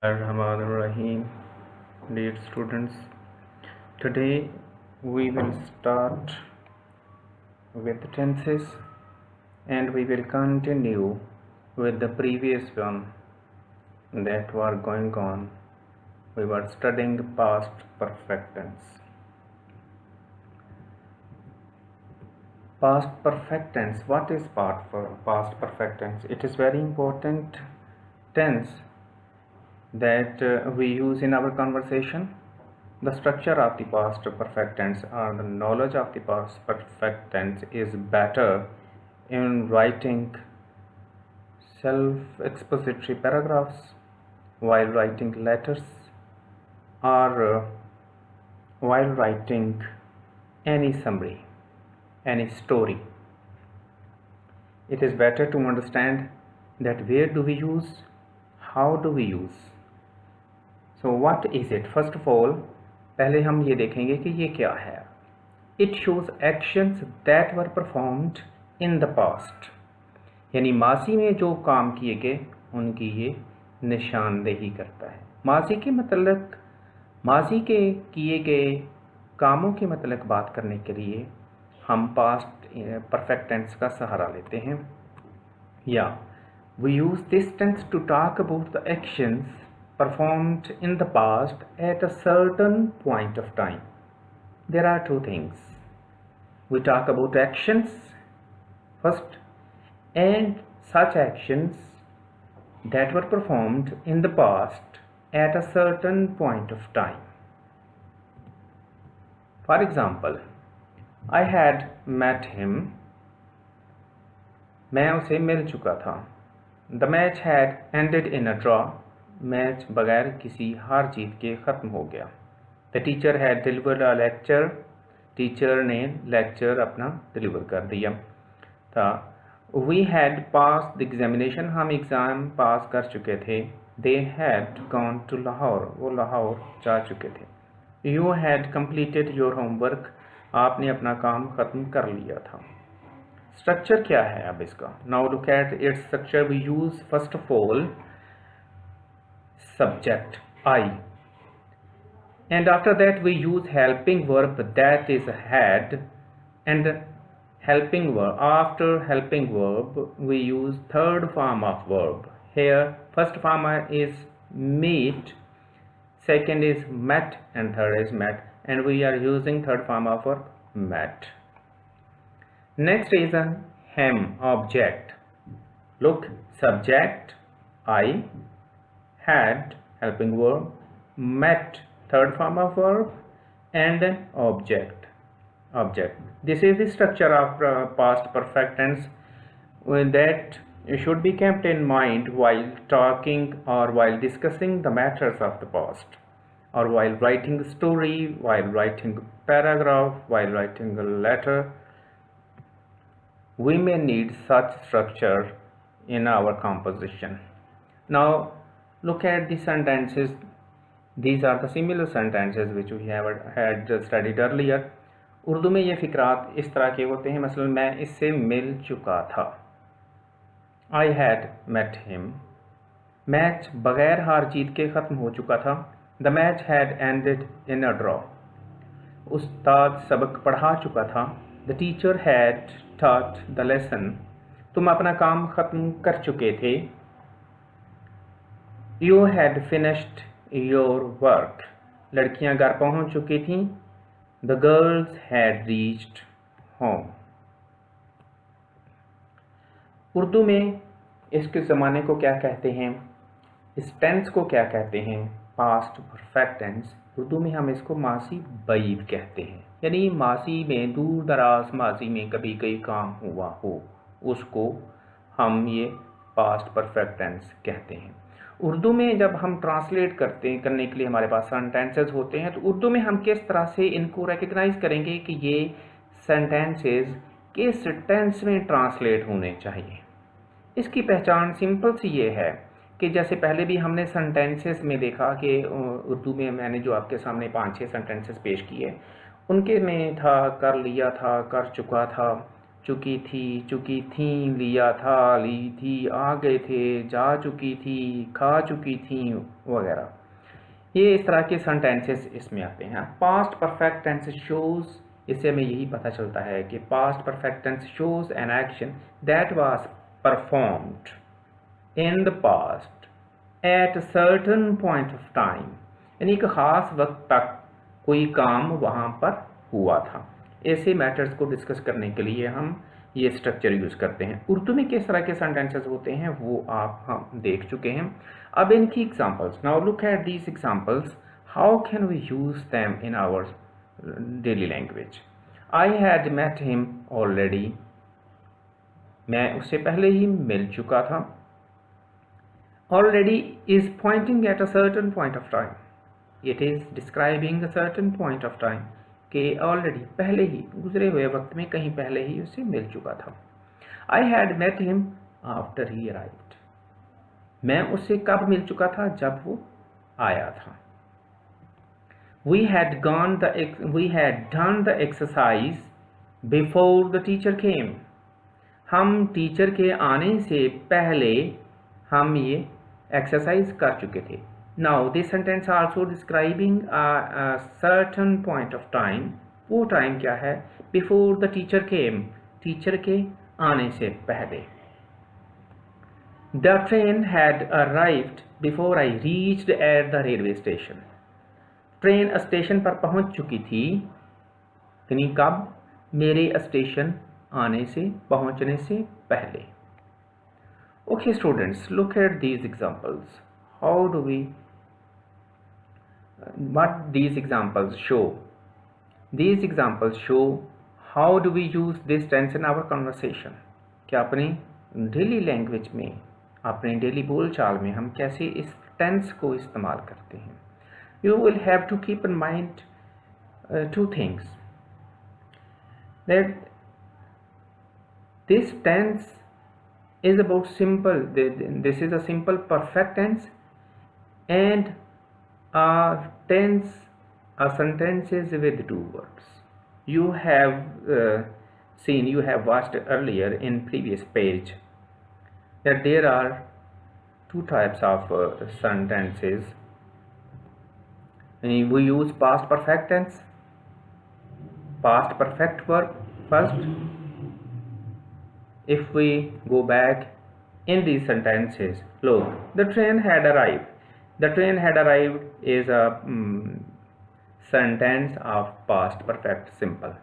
Ar-Rahman-Ar-Rahim. Dear students, today we will start with tenses and we will continue with the previous one that were going on. We were studying past perfect tense. Past perfect tense. What is past perfect tense? It is very important tense that we use in our conversation. The structure of the past perfect tense or the knowledge of the past perfect tense is better in writing self-expository paragraphs, while writing letters, or while writing any summary, any story. It is better to understand that where do we use, how do we use. So what is it? First of all, पहले हम ये देखेंगे कि ये क्या है. It shows actions that were performed in the past. यानी माजी में जो काम किए गए उनकी ये निशानदेही करता है. माजी के मतलब माजी के किए गए कामों के मतलब बात करने के लिए हम पास्ट परफेक्ट टेंस का सहारा लेते हैं. या we use this tense to talk about the actions performed in the past at a certain point of time. There are two things. We talk about actions first, and such actions that were performed in the past at a certain point of time. For example, I had met him. मैं उसे मिल चुका था. The match had ended in a draw. Match बगैर किसी हार जीत के ख़त्म हो गया. The teacher had delivered a lecture. Teacher ने लेक्चर अपना डिलीवर कर दिया था. We had passed the examination. हम एग्ज़ाम पास कर चुके थे. They had gone to Lahore. वो लाहौर जा चुके थे. You had completed your homework. आपने अपना काम ख़त्म कर लिया था. स्ट्रक्चर क्या है अब इसका? Now look at its structure. We use first of all subject I, and after that we use helping verb that is had, and helping verb. After helping verb we use third form of verb. Here first form is meet, second is met, and third is met, and we are using third form of verb met. Next is a him object. Look, subject I, had helping verb, met third form of verb, and then object. This is the structure of past perfect tense that should be kept in mind while talking or while discussing the matters of the past, or while writing a story, while writing a paragraph, while writing a letter. We may need such structure in our composition. Now look at the sentences. These are the similar sentences which we had studied earlier. Urdu में ये फ़िक्रात इस तरह के होते हैं. मसलन मैं इससे मिल चुका था. I had met him. Match बगैर हार जीत के ख़त्म हो चुका था. The match had ended in a draw. उस्ताद सबक पढ़ा चुका था. The teacher had taught the lesson. तुम अपना काम ख़त्म कर चुके थे. You had finished your work. लड़कियां घर पहुंच चुकी थीं. The girls had reached home. Urdu में इसके ज़माने को क्या कहते हैं? इस टेंस को क्या कहते हैं? Past perfect tense. उर्दू में हम इसको मासी बैद कहते हैं. यानी मासी में, दूर दराज माजी में कभी कोई काम हुआ हो, उसको हम ये पास्ट परफेक्ट टेंस कहते हैं. उर्दू में जब हम ट्रांसलेट करने के लिए हमारे पास सेंटेंसेस होते हैं, तो उर्दू में हम किस तरह से इनको रिकग्नाइज करेंगे कि ये सेंटेंसेस किस टेंस में ट्रांसलेट होने चाहिए. इसकी पहचान सिंपल सी ये है कि जैसे पहले भी हमने सेंटेंसेस में देखा कि उर्दू में मैंने जो आपके सामने 5-6 सेंटेंसेस पेश किए, उनके में था कर लिया था, कर चुका था, चुकी थी, चुकी थी, लिया था, ली थी, आ गए थे, जा चुकी थी, खा चुकी थी वगैरह। ये इस तरह के सेंटेंसेस इसमें आते हैं। पास्ट परफेक्ट टेंस शोज, इससे हमें यही पता चलता है कि past perfect tense shows an action that was performed in the past at a certain point of time, यानी एक ख़ास वक्त तक कोई काम वहाँ पर हुआ था। ऐसे मैटर्स को डिस्कस करने के लिए हम ये स्ट्रक्चर यूज़ करते हैं। उर्दू में किस तरह के सेंटेंसेस होते हैं वो आप हम देख चुके हैं। अब इनकी examples, now look at these examples, how can we use them in our daily language. I had met him already, मैं उससे पहले ही मिल चुका था। Already is pointing at a certain point of time. It is describing a certain point of time कि already पहले ही, गुजरे हुए वक्त में कहीं पहले ही उससे मिल चुका था। I had met him after he arrived. मैं उससे कब मिल चुका था? जब वो आया था। We had done the exercise before the teacher came. हम टीचर के आने से पहले हम ये एक्सरसाइज कर चुके थे। Now this sentence also describing a certain point of time. वो टाइम क्या है? Before the teacher came, teacher के आने से पहले। The train had arrived before I reached at the railway station. Train station पर पहुंच चुकी थी, यानी कब? मेरे स्टेशन आने से, पहुंचने से पहले। Okay students, look at these examples. How do we, what these examples show? These examples show how do we use this tense in our conversation. कि अपनी डेली लैंग्वेज में, अपने डेली बोलचाल में हम कैसे इस टेंस को इस्तेमाल करते हैं। You will have to keep in mind two things. That this tense is about simple, this is a simple perfect tense, and a tense, a sentences with two words. You have seen, you have watched earlier in previous page that there are two types of sentences. We use past perfect tense, past perfect verb first. If we go back in these sentences, look, the train had arrived. The train had arrived is a sentence of past perfect simple.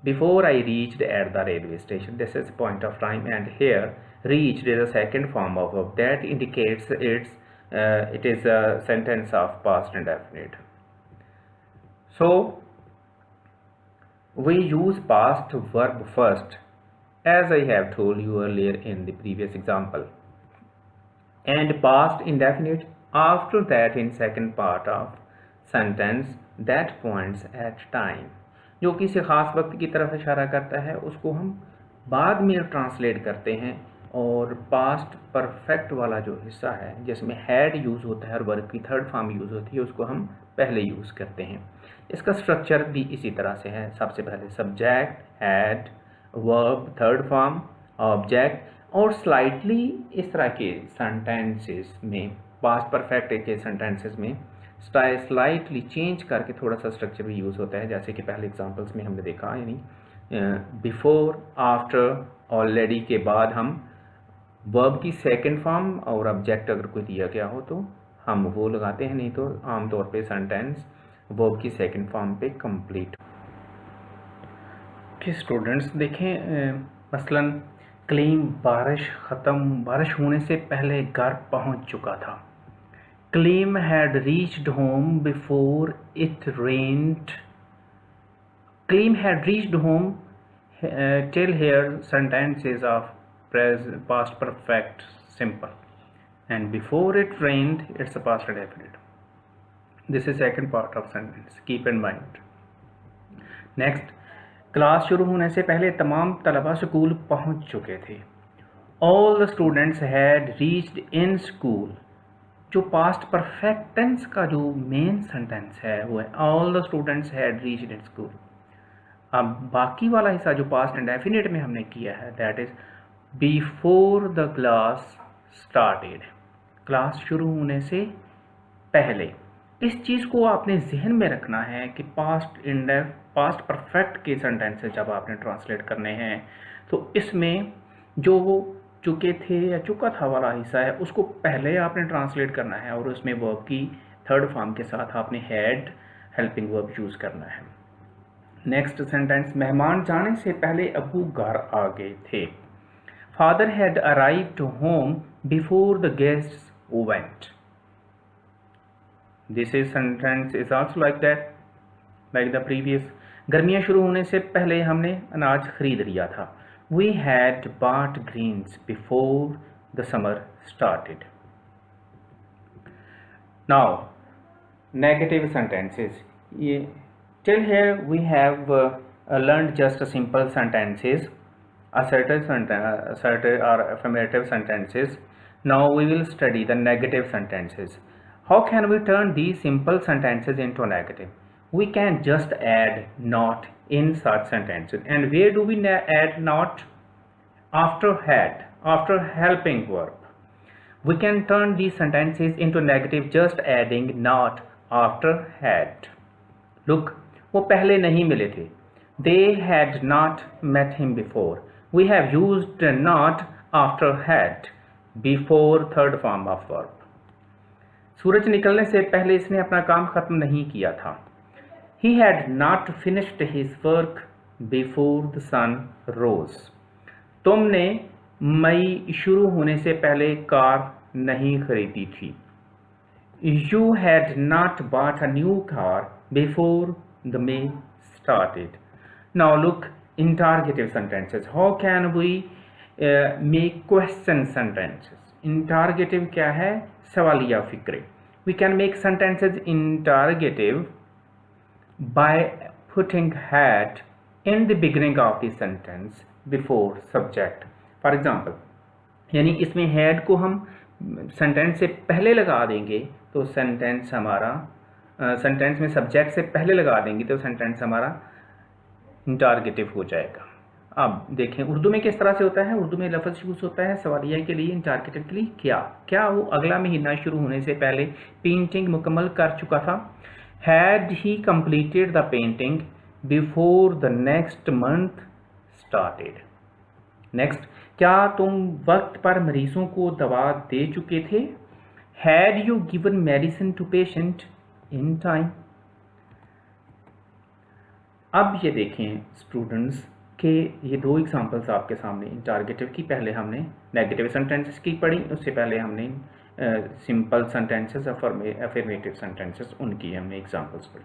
Before I reached at the railway station, this is point of time, and here reached is a second form of verb that indicates it is a sentence of past indefinite. So we use past verb first, as I have told you earlier in the previous example, and past indefinite after that in second part of sentence that points at time. जो किसी ख़ास वक्त की तरफ इशारा करता है उसको हम बाद में ट्रांसलेट करते हैं, और पास्ट परफेक्ट वाला जो हिस्सा है जिसमें हैड यूज़ होता है और वर्ब की थर्ड फॉर्म यूज़ होती है उसको हम पहले यूज़ करते हैं। इसका स्ट्रक्चर भी इसी तरह से है। सबसे पहले subject, had, verb third form, object, और स्लाइटली इस तरह के सेंटेंसेस में, पास्ट परफेक्ट के सेंटेंसेस में स्लाइटली चेंज करके थोड़ा सा स्ट्रक्चर भी यूज़ होता है, जैसे कि पहले एग्जांपल्स में हमने देखा, यानी बिफोर, आफ्टर, ऑलरेडी के बाद हम वर्ब की सेकंड फॉर्म और ऑब्जेक्ट अगर कोई दिया गया हो तो हम वो लगाते हैं, नहीं तो आमतौर पे सेंटेंस वर्ब की सेकंड फॉर्म पे कंप्लीट। कि स्टूडेंट्स देखें, मसलन क्लेम बारिश होने से पहले घर पहुंच चुका था। Claim had reached home before it rained. Claim had reached home till here sentences of past perfect simple, and before it rained it's a past indefinite. This is second part of sentence, keep in mind. Next, class शुरू होने से पहले तमाम तलबा school पहुंच चुके थे। All the students had reached in school. जो पास्ट परफेक्ट टेंस का जो मेन सेंटेंस है वो है all the students had reached in school. अब बाकी वाला हिस्सा जो पास्ट इंडेफिनिट में हमने किया है that is before the class started, class शुरू होने से पहले। इस चीज़ को आपने जहन में रखना है कि पास्ट परफेक्ट के सेंटेंसेस जब आपने ट्रांसलेट करने हैं तो इसमें जो वो चुके थे या चुका था वाला हिस्सा है उसको पहले आपने ट्रांसलेट करना है और उसमें वर्ब की थर्ड फॉर्म के साथ आपने हैड हेल्पिंग वर्ब यूज़ करना है। नेक्स्ट सेंटेंस, मेहमान जाने से पहले अबू घर आ गए थे। Father had arrived home before the guests went. This is sentence is also like that, like the previous. गर्मियाँ शुरू होने से पहले हमने अनाज खरीद लिया था। We had bought greens before the summer started. Now, negative sentences. Till here we have learned just simple sentences, assertive or affirmative sentences. Now we will study the negative sentences. How can we turn these simple sentences into negative? We can just add not in such sentences. And where do we add not? After had, after helping verb. We can turn these sentences into negative just adding not after had. Look, वो पहले नहीं मिले थे. They had not met him before. We have used not after had before third form of verb. सूरज निकलने से पहले इसने अपना काम खत्म नहीं किया था. He had not finished his work before the sun rose. तुमने मई शुरू होने से पहले कार नहीं खरीदी थी. You had not bought a new car before the May started. Now look, interrogative sentences. How can we make question sentences? Interrogative क्या है? सवालिया फिक्रे. We can make sentences interrogative by putting had in the beginning of the sentence before subject. For example, यानी इसमें had को हम sentence से पहले लगा देंगे तो सेंटेंस हमारा सेंटेंस में सब्जेक्ट से पहले लगा देंगे तो सेंटेंस हमारा इंटरगेटिव हो जाएगा. अब देखें उर्दू में किस तरह से होता है. उर्दू में लफ्ज़ यूज़ होता है सवालिया के लिए, इंटरगेटिव के लिए. क्या वो अगला महीना शुरू होने से पहले पेंटिंग मुकम्मल कर चुका था. Had he completed the painting before the next month started? Next, क्या तुम वक्त पर मरीजों को दवा दे चुके थे. Had you given medicine to patient in time? अब ये देखें स्टूडेंट्स के ये दो एग्जांपल्स आपके सामने इंटरगेटिव की. पहले हमने नेगेटिव सेंटेंसेस की पढ़ी, उससे पहले हमने सिंपल सेंटेंसेस अफर्मेटिव सेंटेंसेस उनकी हमने एग्जांपल्स पढ़ी.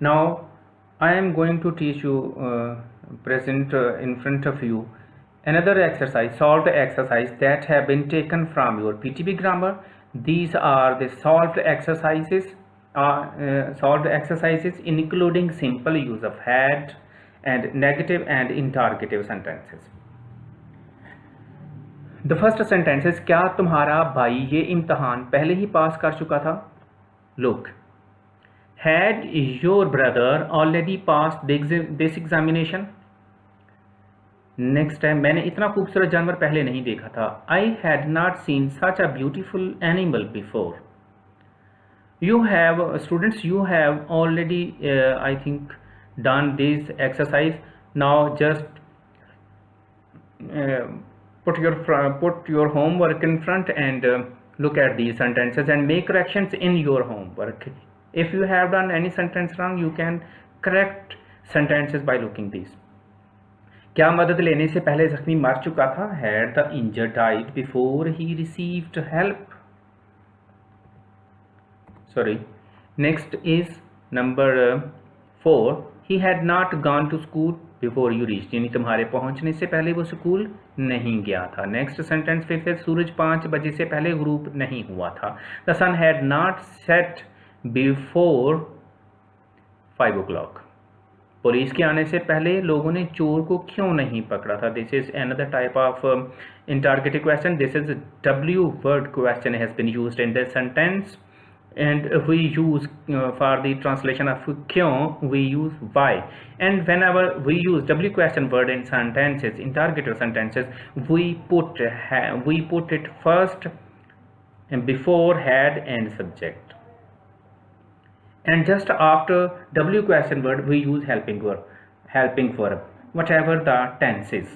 Now I am going to teach you present in front of you another exercise, solved exercise that have been taken from your PTB grammar. These are the solved exercises including simple use of had and negative and interrogative sentences. The first sentence is, क्या तुम्हारा भाई ये इम्तहान पहले ही पास कर चुका था. Look, had your brother already passed this examination? Next time, मैंने इतना खूबसूरत जानवर पहले नहीं देखा था. I had not seen such a beautiful animal before. You have students, you have already I think done this exercise. Now just put your homework in front and look at these sentences and make corrections in your homework. If you have done any sentence wrong, you can correct sentences by looking these. क्या मदद लेने से पहले जख्मी मर चुका था. Had the injured died before he received help? Sorry. Next is number 4. He had not gone to school before you reached. यानी तुम्हारे पहुंचने से पहले वो स्कूल नहीं गया था. नेक्स्ट सेंटेंस फिर से, सूरज 5 बजे से पहले ग्रुप नहीं हुआ था. The sun had not set before 5 o'clock. Police के आने से पहले लोगों ने चोर को क्यों नहीं पकड़ा था. This is another type of interrogative question. This is W word question has been used in this sentence. and we use for the translation of kyun we use why. And whenever we use w question word in sentences, interrogative sentences, we put it first and before had and subject, and just after w question word we use helping verb whatever the tense is.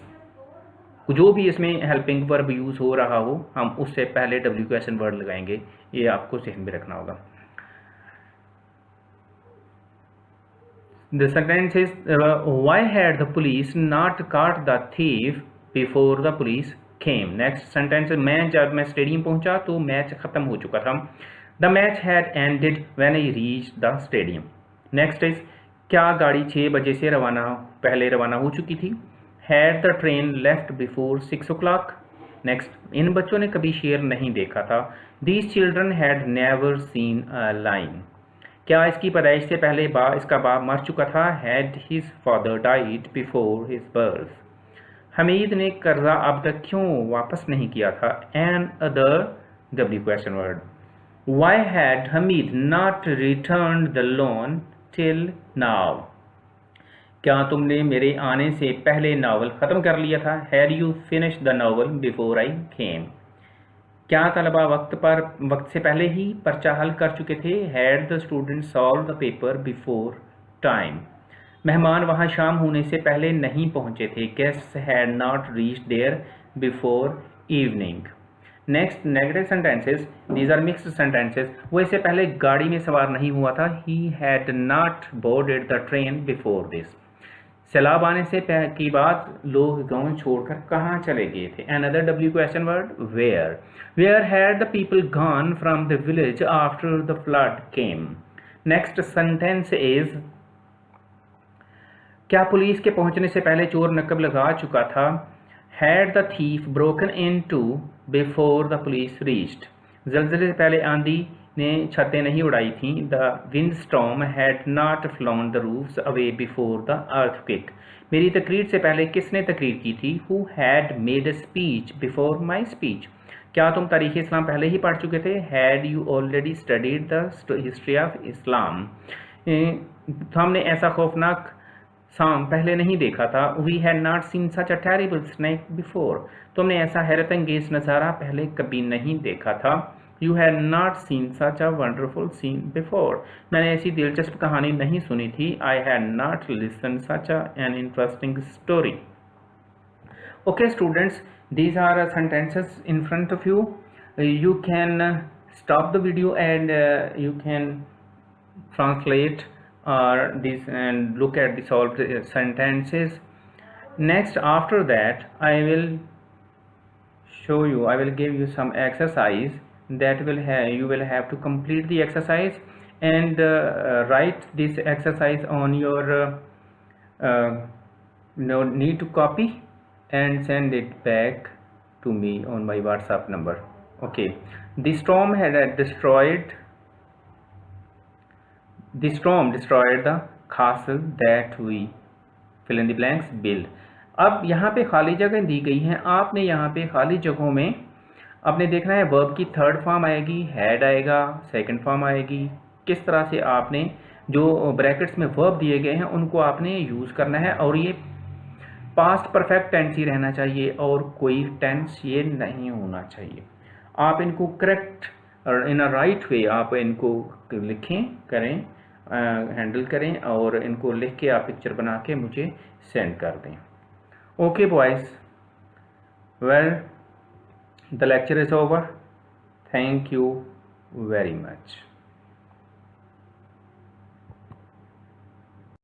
जो भी इसमें helping verb use हो रहा हो हम उससे पहले W question word लगाएंगे, ये आपको ध्यान में रखना होगा. The sentence is why had the police not caught the thief before the police came. Next sentence, जब मैं स्टेडियम पहुंचा तो मैच खत्म हो चुका था. The match had ended when I reached the stadium. Next is क्या गाड़ी 6 बजे से पहले रवाना हो चुकी थी. Had the train left before 6 o'clock? Next, इन बच्चों ने कभी शेर नहीं देखा था. These children had never seen a lion. क्या इसकी पैदाइश से पहले इसका बाप मर चुका था. Had his father died before his birth? Hamid ने कर्जा अब तक क्यों वापस नहीं किया था. And other W question word. Why had Hamid not returned the loan till now? क्या तुमने मेरे आने से पहले नावल ख़त्म कर लिया था. Had you finished the novel before I came? क्या तलबा वक्त से पहले ही पर्चा हल कर चुके थे. Had the students solved the paper before time? मेहमान वहाँ शाम होने से पहले नहीं पहुँचे थे. Guests had not reached there before evening. Next, negative sentences. These are mixed sentences. वो इससे पहले गाड़ी में सवार नहीं हुआ था. He had not boarded the train before this. सैलाब आने से की बाद लोग गांव छोड़कर कहाँ चले गए थे. Another W question word, where. Where had the people gone from the village after the flood came? Next sentence is क्या पुलिस के पहुंचने से पहले चोर नकब लगा चुका था. Had the thief broken into before the police reached? जल्जले से पहले आंधी ने छतें नहीं उड़ाई थीं. The windstorm had not flown the roofs away before the earthquake. मेरी तकरीर से पहले किसने तकरीर की थी. Who had made a speech before my speech? क्या तुम तारीख़ इस्लाम पहले ही पढ़ चुके थे. Had you already studied the history of Islam? हमने ऐसा खौफनाक सांप पहले नहीं देखा था. We had not seen such a terrible snake before. तुमने ऐसा हैरत अंगेज नज़ारा पहले कभी नहीं देखा था. You had not seen such a wonderful scene before. मैंने ऐसी दिलचस्प कहानी नहीं सुनी थी. I had not listened such an interesting story. Okay students, these are sentences in front of you. You can stop the video and you can translate this and look at the solved sentences. Next, after that I will give you some exercise that you will have to complete the exercise and write this exercise on your need to copy and send it back to me on my WhatsApp number. Okay, the storm destroyed the castle that we fill in the blanks build. अब यहाँ पे खाली जगह दी गई हैं. आपने यहाँ पे खाली जगहों में आपने देखना है वर्ब की थर्ड फॉर्म आएगी, हैड आएगा, सेकंड फॉर्म आएगी. किस तरह से आपने जो ब्रैकेट्स में वर्ब दिए गए हैं उनको आपने यूज़ करना है. और ये पास्ट परफेक्ट टेंस ही रहना चाहिए और कोई टेंस ये नहीं होना चाहिए. आप इनको करेक्ट और इन अ राइट वे आप इनको लिखें, करें, हैंडल करें और इनको लिख के आप पिक्चर बना के मुझे सेंड कर दें. Okay boys, well the lecture is over. Thank you very much.